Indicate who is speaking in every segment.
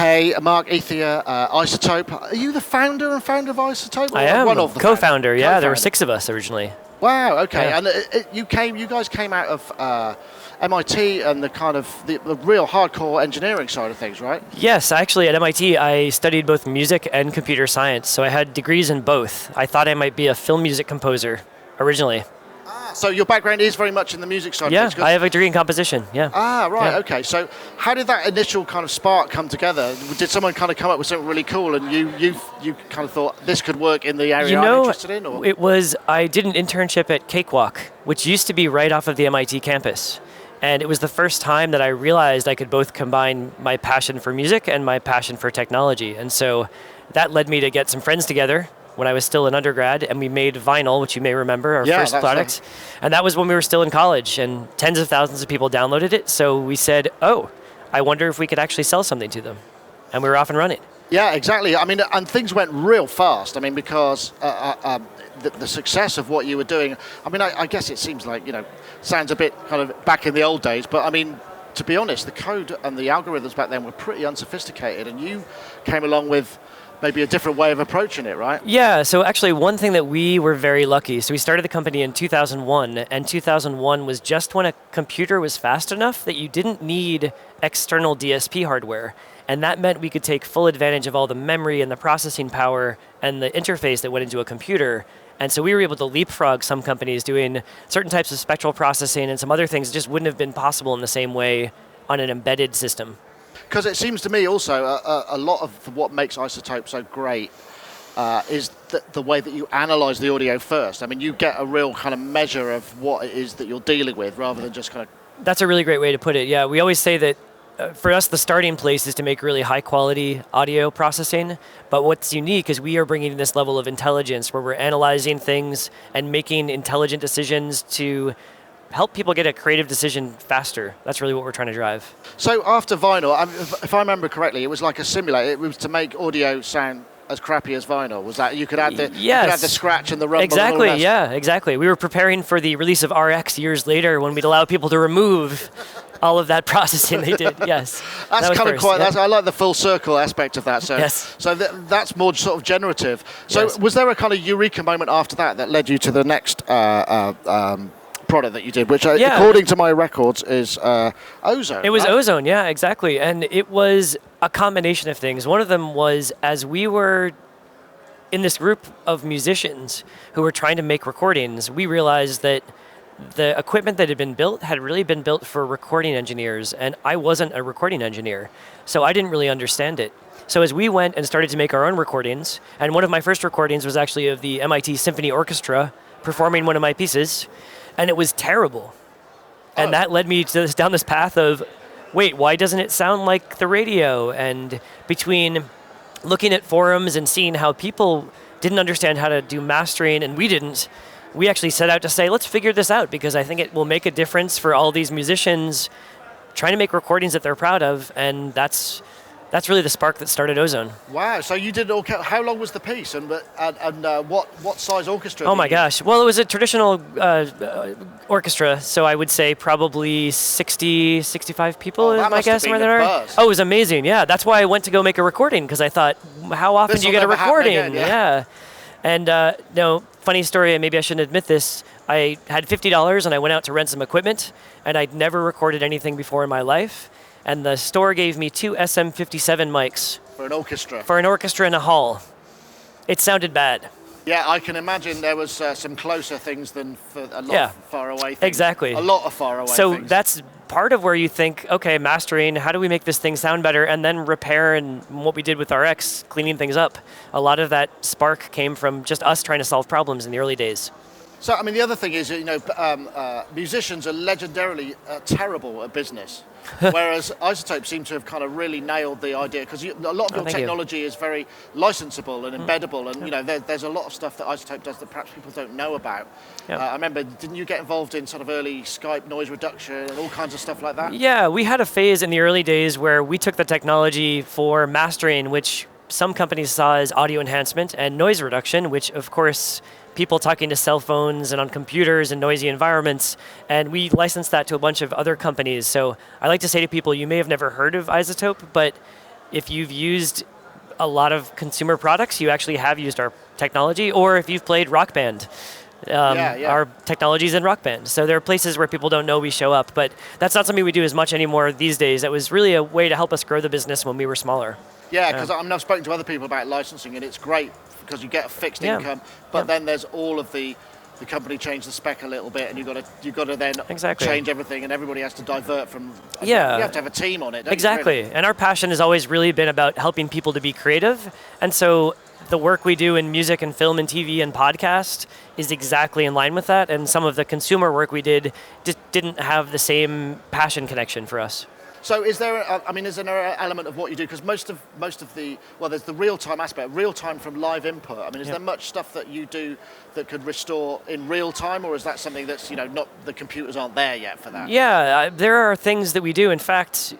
Speaker 1: Hey, Mark Etheir, iZotope. Are you the founder of iZotope?
Speaker 2: I am.
Speaker 1: One of the
Speaker 2: co-founder. Yeah, there were
Speaker 1: Co-founder.
Speaker 2: 6 of us originally.
Speaker 1: Wow. Okay.
Speaker 2: Yeah.
Speaker 1: And you guys came out of MIT and the kind of the real hardcore engineering side of things, right?
Speaker 2: Yes, actually at MIT I studied both music and computer science, so I had degrees in both. I thought I might be a film music composer originally.
Speaker 1: So your background is very much in the music side
Speaker 2: Yeah,
Speaker 1: of things?
Speaker 2: I have a degree in composition, yeah.
Speaker 1: Right,
Speaker 2: Yeah.
Speaker 1: okay. So how did that initial kind of spark come together? Did someone kind of come up with something really cool and you kind of thought this could work in the area I'm interested in? Or?
Speaker 2: I did an internship at Cakewalk, which used to be right off of the MIT campus. And it was the first time that I realized I could both combine my passion for music and my passion for technology. And so that led me to get some friends together when I was still an undergrad, and we made vinyl, which you may remember, our first product. And that was when we were still in college, and tens of thousands of people downloaded it. So we said, I wonder if we could actually sell something to them. And we were off and running.
Speaker 1: Yeah, exactly. I mean, and things went real fast. I mean, because the success of what you were doing, I mean, I guess it seems like, sounds a bit kind of back in the old days, but I mean, to be honest, the code and the algorithms back then were pretty unsophisticated, and you came along with maybe a different way of approaching it, right?
Speaker 2: Yeah, so actually one thing that we were very lucky, so we started the company in 2001, and 2001 was just when a computer was fast enough that you didn't need external DSP hardware. And that meant we could take full advantage of all the memory and the processing power and the interface that went into a computer. And so we were able to leapfrog some companies doing certain types of spectral processing and some other things that just wouldn't have been possible in the same way on an embedded system.
Speaker 1: Because it seems to me also a lot of what makes iZotope so great is the way that you analyze the audio first. I mean, you get a real kind of measure of what it is that you're dealing with rather than just kind of...
Speaker 2: That's a really great way to put it, yeah. We always say that for us, the starting place is to make really high quality audio processing. But what's unique is we are bringing this level of intelligence where we're analyzing things and making intelligent decisions to help people get a creative decision faster. That's really what we're trying to drive.
Speaker 1: So after vinyl, if I remember correctly, it was like a simulator. It was to make audio sound as crappy as vinyl. Was that you could add the you could add the scratch and the rumble?
Speaker 2: Exactly.
Speaker 1: And all
Speaker 2: yeah, exactly. We were preparing for the release of RX years later when we'd allow people to remove all of that processing they did. Yes.
Speaker 1: That's
Speaker 2: that
Speaker 1: kind of quite.
Speaker 2: Yeah.
Speaker 1: I like the full circle aspect of that. So
Speaker 2: yes.
Speaker 1: So that's more sort of generative. So
Speaker 2: yes.
Speaker 1: Was there a kind of eureka moment after that led you to the next product that you did, which according to my records is Ozone?
Speaker 2: It was Ozone, yeah, exactly. And it was a combination of things. One of them was as we were in this group of musicians who were trying to make recordings, we realized that the equipment that had been built had really been built for recording engineers, and I wasn't a recording engineer, so I didn't really understand it. So as we went and started to make our own recordings, and one of my first recordings was actually of the MIT Symphony Orchestra performing one of my pieces, and it was terrible. And that led me to down this path of, wait, why doesn't it sound like the radio? And between looking at forums and seeing how people didn't understand how to do mastering, and we didn't, we actually set out to say, let's figure this out, because I think it will make a difference for all these musicians trying to make recordings that they're proud of, and that's really the spark that started Ozone.
Speaker 1: Wow! So you did how long was the piece, and what size orchestra?
Speaker 2: Oh my gosh! Well, it was a traditional orchestra, so I would say probably 60, 65 people is my guess. Where there are. Oh, it was amazing! Yeah, that's why I went to go make a recording, because I thought, how often do you get a recording?
Speaker 1: Again,
Speaker 2: yeah. And funny story, and maybe I shouldn't admit this. I had $50 and I went out to rent some equipment, and I'd never recorded anything before in my life. And the store gave me 2 SM57 mics.
Speaker 1: For an orchestra? For
Speaker 2: an orchestra in a hall. It sounded bad.
Speaker 1: Yeah, I can imagine there was some closer things than for a lot of far away things.
Speaker 2: Exactly.
Speaker 1: A lot of far away things.
Speaker 2: So that's part of where you think, okay, mastering, how do we make this thing sound better? And then repair, and what we did with RX, cleaning things up. A lot of that spark came from just us trying to solve problems in the early days.
Speaker 1: So, I mean, the other thing is, musicians are legendarily terrible at business, whereas iZotope seem to have kind of really nailed the idea, because a lot of your technology is very licensable and embeddable, and there's a lot of stuff that iZotope does that perhaps people don't know about. Yep. I remember, didn't you get involved in sort of early Skype noise reduction and all kinds of stuff like that? Yeah,
Speaker 2: we had a phase in the early days where we took the technology for mastering, which some companies saw as audio enhancement, and noise reduction, which of course people talking to cell phones and on computers in noisy environments, and we licensed that to a bunch of other companies. So I like to say to people, you may have never heard of iZotope, but if you've used a lot of consumer products, you actually have used our technology, or if you've played Rock Band. Our technology's in Rock Band. So there are places where people don't know we show up, but that's not something we do as much anymore these days. That was really a way to help us grow the business when we were smaller.
Speaker 1: Yeah, because I've spoken to other people about licensing, and it's great because you get a fixed income, but then there's all of the company changed the spec a little bit, and you've got to then change everything, and everybody has to divert from. You have to have a team on it. Don't you, really?
Speaker 2: And our passion has always really been about helping people to be creative, and so the work we do in music and film and TV and podcast is exactly in line with that. And some of the consumer work we did just didn't have the same passion connection for us.
Speaker 1: So is there an element of what you do? Because most of the, there's the real-time aspect, real-time from live input. I mean, is there much stuff that you do that could restore in real time, or is that something that's, not, the computers aren't there yet for that?
Speaker 2: Yeah, there are things that we do. In fact,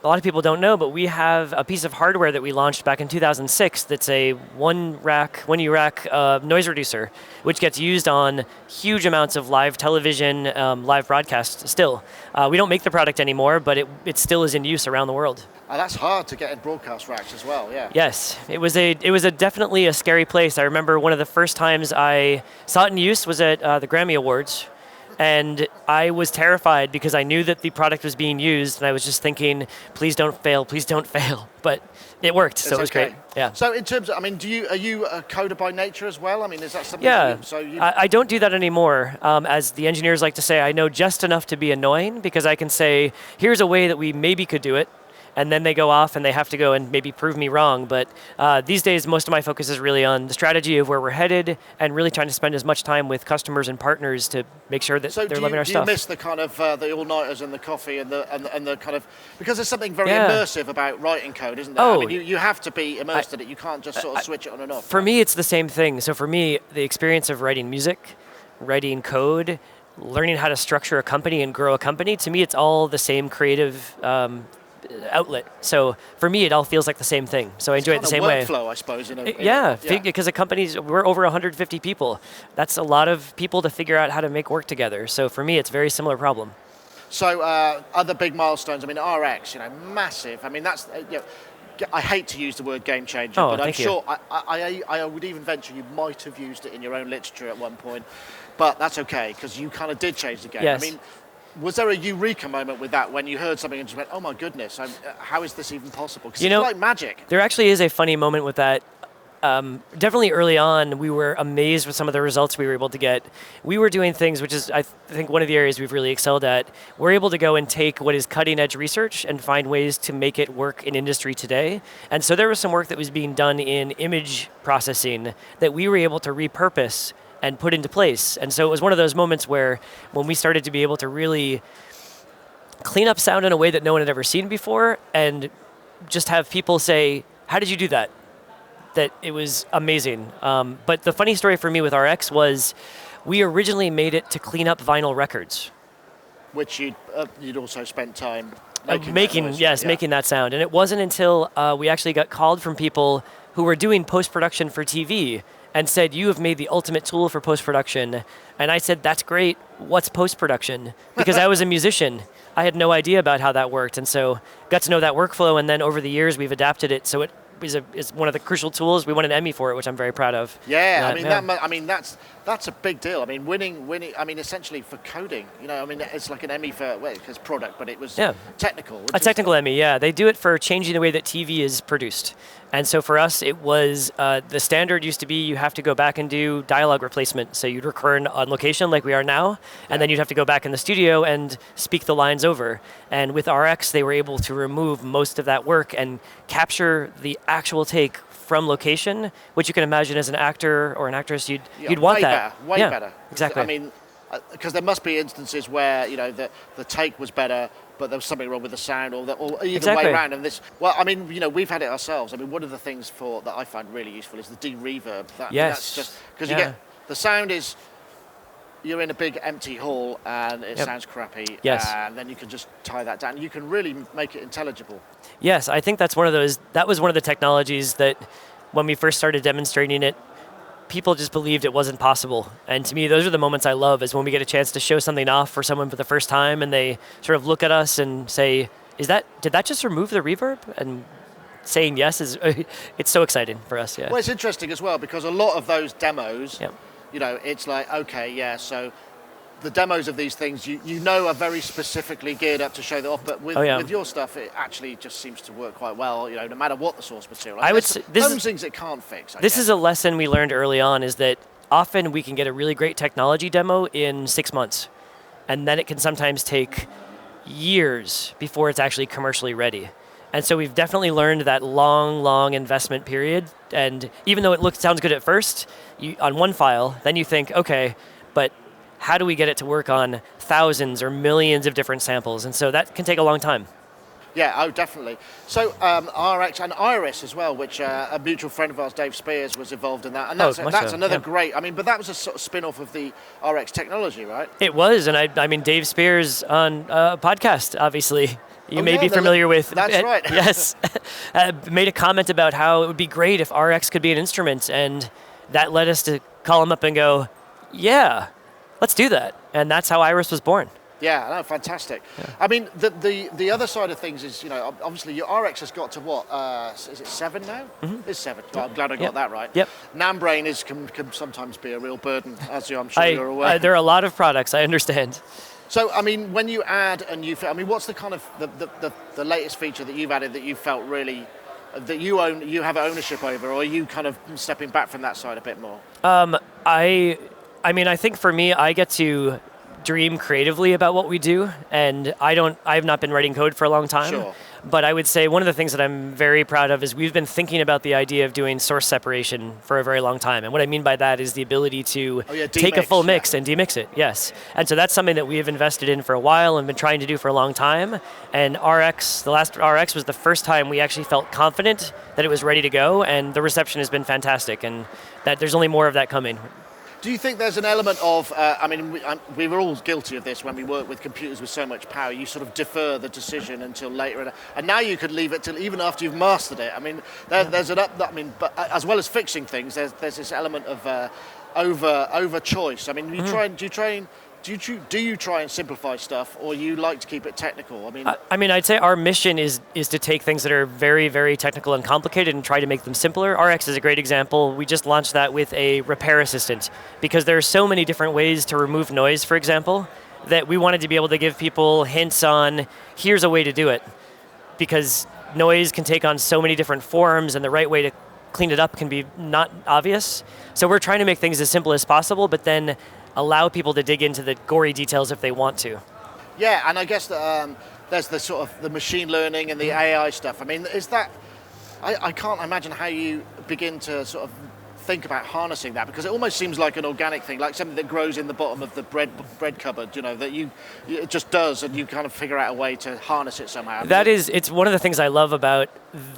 Speaker 2: a lot of people don't know, but we have a piece of hardware that we launched back in 2006 that's a one U rack noise reducer, which gets used on huge amounts of live television, live broadcast still. We don't make the product anymore, but it still is in use around the world.
Speaker 1: That's hard to get in broadcast racks as well, yeah.
Speaker 2: Yes, it was definitely a scary place. I remember one of the first times I saw it in use was at the Grammy Awards. And I was terrified because I knew that the product was being used, and I was just thinking, please don't fail, please don't fail. But it worked, so it was great. Yeah.
Speaker 1: So in terms of, are you a coder by nature as well? I mean, is that something?
Speaker 2: Yeah. I don't do that anymore. As the engineers like to say, I know just enough to be annoying, because I can say, here's a way that we maybe could do it. And then they go off and they have to go and maybe prove me wrong. But these days, most of my focus is really on the strategy of where we're headed, and really trying to spend as much time with customers and partners to make sure that they're loving our stuff.
Speaker 1: Do you miss the kind of the all-nighters and the coffee and the kind of, because there's something very immersive about writing code, isn't there?
Speaker 2: Oh,
Speaker 1: I mean, you have to be immersed in it. You can't just sort of switch it on and off.
Speaker 2: For me, it's the same thing. So for me, the experience of writing music, writing code, learning how to structure a company and grow a company, to me, it's all the same creative outlet. So for me, it all feels like the same thing. So I enjoy it the same way.
Speaker 1: Workflow, I suppose.
Speaker 2: Because a company's, we're over 150 people. That's a lot of people to figure out how to make work together. So for me, it's a very similar problem.
Speaker 1: So other big milestones. I mean, RX, massive. I mean, that's. I hate to use the word game changer, but I'm sure I would even venture you might have used it in your own literature at one point. But that's okay, because you kind of did change the game.
Speaker 2: Yes.
Speaker 1: I mean, was there a eureka moment with that when you heard something and just went, oh my goodness, how is this even possible? Because it's like magic.
Speaker 2: There actually is a funny moment with that. Definitely early on, we were amazed with some of the results we were able to get. We were doing things, which is, I think, one of the areas we've really excelled at. We're able to go and take what is cutting edge research and find ways to make it work in industry today. And so there was some work that was being done in image processing that we were able to repurpose and put into place. And so it was one of those moments where when we started to be able to really clean up sound in a way that no one had ever seen before, and just have people say, how did you do that? That it was amazing. But the funny story for me with RX was we originally made it to clean up vinyl records.
Speaker 1: Which you'd also spent time
Speaker 2: making that sound. And it wasn't until we actually got called from people who were doing post-production for TV and said, you have made the ultimate tool for post-production. And I said, that's great. What's post-production? Because I was a musician. I had no idea about how that worked. And so got to know that workflow. And then over the years, we've adapted it. So it is one of the crucial tools. We won an Emmy for it, which I'm very proud of.
Speaker 1: Yeah, that's a big deal. I mean, winning. I mean, essentially for coding. It's like an Emmy for it's product, but it was technical.
Speaker 2: A technical Emmy, yeah. They do it for changing the way that TV is produced. And so for us, it was the standard used to be you have to go back and do dialogue replacement. So you'd record on location like we are now, and then you'd have to go back in the studio and speak the lines over. And with RX, they were able to remove most of that work and capture the actual take from location, which you can imagine as an actor or an actress, you'd want that.
Speaker 1: Way better.
Speaker 2: Exactly.
Speaker 1: I mean, because there must be instances where the take was better, but there was something wrong with the sound, or either way around. And this, we've had it ourselves. I mean, one of the things that I find really useful is the de-reverb. That's just because you get the sound is. You're in a big empty hall and it sounds crappy.
Speaker 2: Yes.
Speaker 1: And then you can just tie that down. You can really make it intelligible.
Speaker 2: Yes, I think that was one of the technologies that when we first started demonstrating it, people just believed it wasn't possible. And to me, those are the moments I love, is when we get a chance to show something off for someone for the first time and they sort of look at us and say, did that just remove the reverb? And saying yes is it's so exciting for us. Yeah.
Speaker 1: Well, it's interesting as well because a lot of those demos,
Speaker 2: Yep.
Speaker 1: you know, it's like, okay, yeah, so the demos of these things, you know, are very specifically geared up to show that off. But with your stuff, it actually just seems to work quite well, you know, no matter what the source material.
Speaker 2: I would say
Speaker 1: some things it can't fix.
Speaker 2: This is a lesson we learned early on, is that often we can get a really great technology demo in 6 months, and then it can sometimes take years before it's actually commercially ready. And so we've definitely learned that long investment period. And even though it sounds good at first, on one file, then you think, okay, but how do we get it to work on thousands or millions of different samples? And so that can take a long time.
Speaker 1: Yeah, oh, definitely. So RX and Iris as well, which a mutual friend of ours, Dave Spears, was involved in that. And that's another great, I mean, but that was a sort of spin-off of the RX technology, right?
Speaker 2: It was, and I mean, Dave Spears on a podcast, obviously. You may be familiar with.
Speaker 1: That's right.
Speaker 2: Yes. Made a comment about how it would be great if RX could be an instrument, and that led us to call him up and go, yeah, let's do that. And that's how Iris was born.
Speaker 1: Yeah, no, fantastic. Yeah. I mean, the other side of things is, you know, obviously your RX has got to what? Is it 7 now? Mm-hmm. It's 7. Well, I'm glad I got that right.
Speaker 2: Yep.
Speaker 1: NAMM brain can sometimes be a real burden, as I'm sure you're aware.
Speaker 2: There are a lot of products, I understand.
Speaker 1: So, I mean, when you add a new, I mean, what's the kind of the latest feature that you've added that you felt really that you have ownership over, or are you kind of stepping back from that side a bit more?
Speaker 2: I mean, I think for me, I get to dream creatively about what we do, and I've not been writing code for a long time.
Speaker 1: Sure.
Speaker 2: But I would say one of the things that I'm very proud of is we've been thinking about the idea of doing source separation for a very long time. And what I mean by that is the ability to take a full mix and demix it, yes. And so that's something that we have invested in for a while and been trying to do for a long time. And the last RX was the first time we actually felt confident that it was ready to go, and the reception has been fantastic, and that there's only more of that coming.
Speaker 1: Do you think there's an element of, I mean, we were all guilty of this when we work with computers with so much power, you sort of defer the decision until later, and now you could leave it till even after you've mastered it. I mean, there's but as well as fixing things, there's this element of over choice. I mean, do you try and simplify stuff, or you like to keep it technical?
Speaker 2: I mean, I'd say our mission is to take things that are very, very technical and complicated and try to make them simpler. RX is a great example. We just launched that with a repair assistant because there are so many different ways to remove noise, for example, that we wanted to be able to give people hints on, here's a way to do it. Because noise can take on so many different forms, and the right way to clean it up can be not obvious. So we're trying to make things as simple as possible, but then allow people to dig into the gory details if they want to.
Speaker 1: Yeah, and I guess that, there's the sort of the machine learning and the AI stuff. I mean, is that, I can't imagine how you begin to sort of think about harnessing that, because it almost seems like an organic thing, like something that grows in the bottom of the bread cupboard, you know, that it just does, and you kind of figure out a way to harness it somehow.
Speaker 2: It's one of the things I love about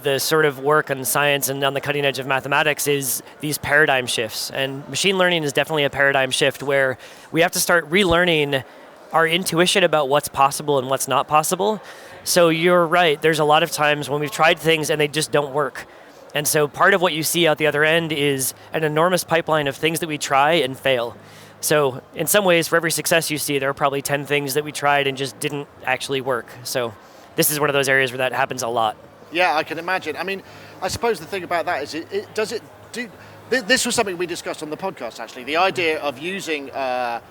Speaker 2: the sort of work on science and on the cutting edge of mathematics is these paradigm shifts. And machine learning is definitely a paradigm shift where we have to start relearning our intuition about what's possible and what's not possible. So you're right, there's a lot of times when we've tried things and they just don't work. And so part of what you see out the other end is an enormous pipeline of things that we try and fail. So in some ways, for every success you see, there are probably 10 things that we tried and just didn't actually work. So this is one of those areas where that happens a lot.
Speaker 1: Yeah, I can imagine. I mean, I suppose the thing about that is, this was something we discussed on the podcast, actually, the idea of using the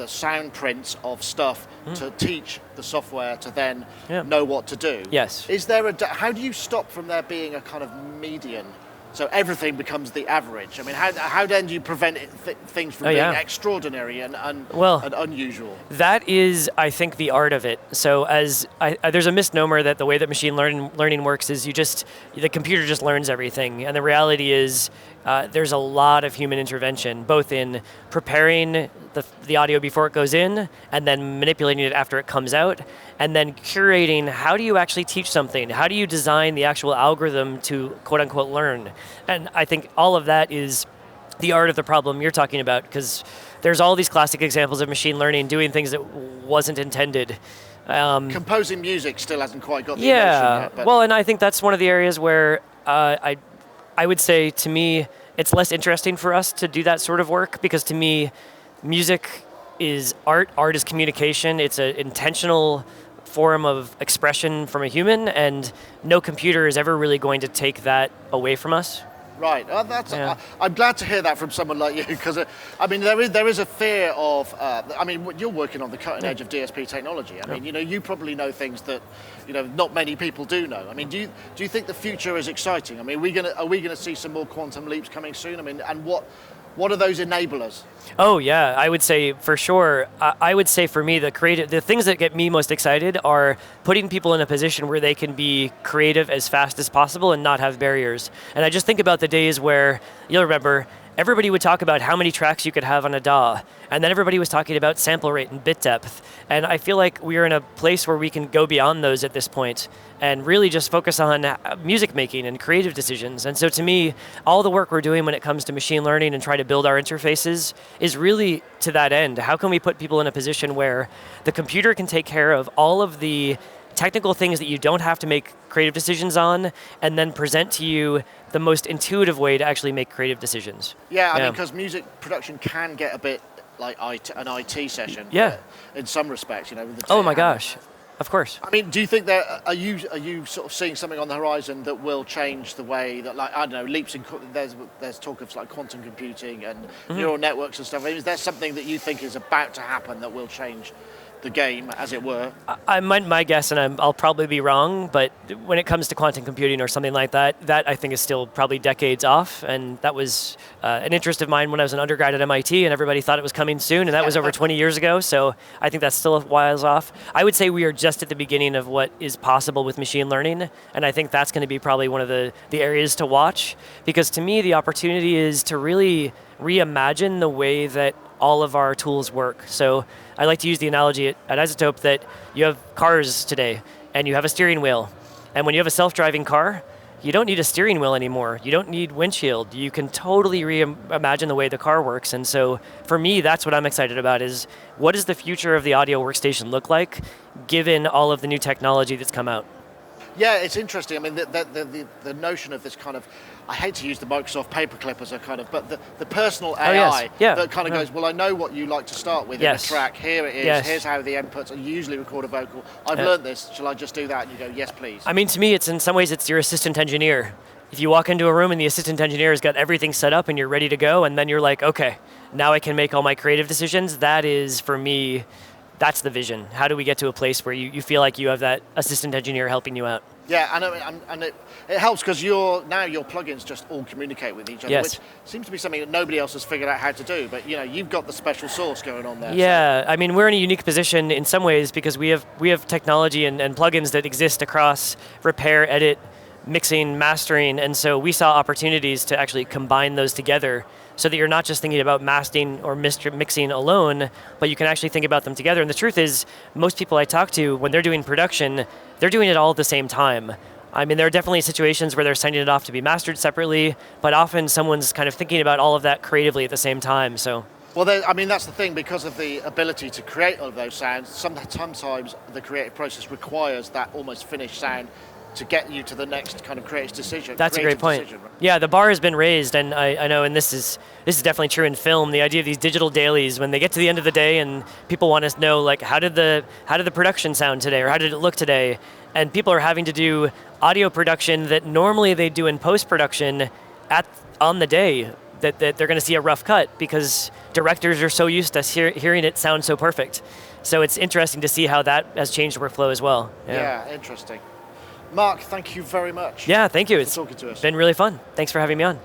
Speaker 1: sound prints of stuff to teach the software to then know what to do.
Speaker 2: Yes.
Speaker 1: Is there how do you stop from there being a kind of median? So everything becomes the average. I mean, how then do you prevent things from being extraordinary and unusual?
Speaker 2: That is, I think, the art of it. So there's a misnomer that the way that machine learning works is the computer just learns everything. And the reality is there's a lot of human intervention, both in preparing the audio before it goes in and then manipulating it after it comes out, and then curating how do you actually teach something? How do you design the actual algorithm to quote-unquote learn? And I think all of that is the art of the problem you're talking about, because there's all these classic examples of machine learning doing things that wasn't intended.
Speaker 1: Composing music still hasn't quite got the emotion yet. But.
Speaker 2: Well, and I think that's one of the areas where I would say, to me, it's less interesting for us to do that sort of work, because to me, music is art is communication, it's an intentional form of expression from a human, and no computer is ever really going to take that away from us.
Speaker 1: Right, I'm glad to hear that from someone like you, because I mean there is a fear of. I mean, you're working on the cutting edge of DSP technology. I mean, you probably know things that not many people do know. I mean, do you think the future is exciting? I mean, are we gonna see some more quantum leaps coming soon? I mean, and what are those enablers?
Speaker 2: Oh yeah, I would say for sure. I would say for me, the things that get me most excited are putting people in a position where they can be creative as fast as possible and not have barriers. And I just think about the days where, you'll remember, everybody would talk about how many tracks you could have on a DAW, and then everybody was talking about sample rate and bit depth. And I feel like we are in a place where we can go beyond those at this point and really just focus on music making and creative decisions. And so to me, all the work we're doing when it comes to machine learning and trying to build our interfaces is really to that end. How can we put people in a position where the computer can take care of all of the technical things that you don't have to make creative decisions on, and then present to you the most intuitive way to actually make creative decisions?
Speaker 1: Yeah, I mean, because music production can get a bit like an IT session.
Speaker 2: Yeah.
Speaker 1: In some respects, with the
Speaker 2: oh my gosh, of course.
Speaker 1: I mean, do you think that are you sort of seeing something on the horizon that will change the way that, like, I don't know, leaps in there's talk of like quantum computing and neural networks and stuff. I mean, is there something that you think is about to happen that will change the game, as it were?
Speaker 2: My guess, and I'll probably be wrong, but when it comes to quantum computing or something like that, that I think is still probably decades off. And that was an interest of mine when I was an undergrad at MIT, and everybody thought it was coming soon, and that was over 20 years ago. So I think that's still a while off. I would say we are just at the beginning of what is possible with machine learning, and I think that's going to be probably one of the areas to watch, because to me, the opportunity is to really reimagine the way that all of our tools work. So I like to use the analogy at iZotope that you have cars today and you have a steering wheel. And when you have a self-driving car, you don't need a steering wheel anymore. You don't need windshield. You can totally reimagine the way the car works. And so for me, that's what I'm excited about, is what does the future of the audio workstation look like given all of the new technology that's come out?
Speaker 1: Yeah, it's interesting. I mean, the notion of this kind of, I hate to use the Microsoft paperclip as a kind of, but the personal AI that kind of goes, well, I know what you like to start with in a track. Here it is. Here's how the inputs. I usually record a vocal. I've learned this. Shall I just do that? And you go, yes, please.
Speaker 2: I mean, to me, it's in some ways, it's your assistant engineer. If you walk into a room and the assistant engineer has got everything set up and you're ready to go, and then you're like, okay, now I can make all my creative decisions. That is, for me, that's the vision. How do we get to a place where you feel like you have that assistant engineer helping you out?
Speaker 1: Yeah, and it helps because your plugins just all communicate with each other, which seems to be something that nobody else has figured out how to do. But you've got the special sauce going on there.
Speaker 2: Yeah, so. I mean, we're in a unique position in some ways because we have technology and plugins that exist across repair, edit, mixing, mastering, and so we saw opportunities to actually combine those together, so that you're not just thinking about mastering or mixing alone, but you can actually think about them together. And the truth is, most people I talk to, when they're doing production, they're doing it all at the same time. I mean, there are definitely situations where they're sending it off to be mastered separately, but often someone's kind of thinking about all of that creatively at the same time. So.
Speaker 1: Well, I mean, that's the thing, because of the ability to create all of those sounds, sometimes the creative process requires that almost finished sound to get you to the next kind of creative decision.
Speaker 2: That's a great point.
Speaker 1: Decision, right? Yeah,
Speaker 2: the bar has been raised, and I know, and this is definitely true in film. The idea of these digital dailies, when they get to the end of the day, and people want to know, like, how did the production sound today, or how did it look today? And people are having to do audio production that normally they do in post-production on the day. That they're going to see a rough cut because directors are so used to hearing it sound so perfect. So it's interesting to see how that has changed workflow as well.
Speaker 1: Yeah, interesting. Mark, thank you very much.
Speaker 2: Yeah, thank you.
Speaker 1: For talking to us.
Speaker 2: Been really fun. Thanks for having me on.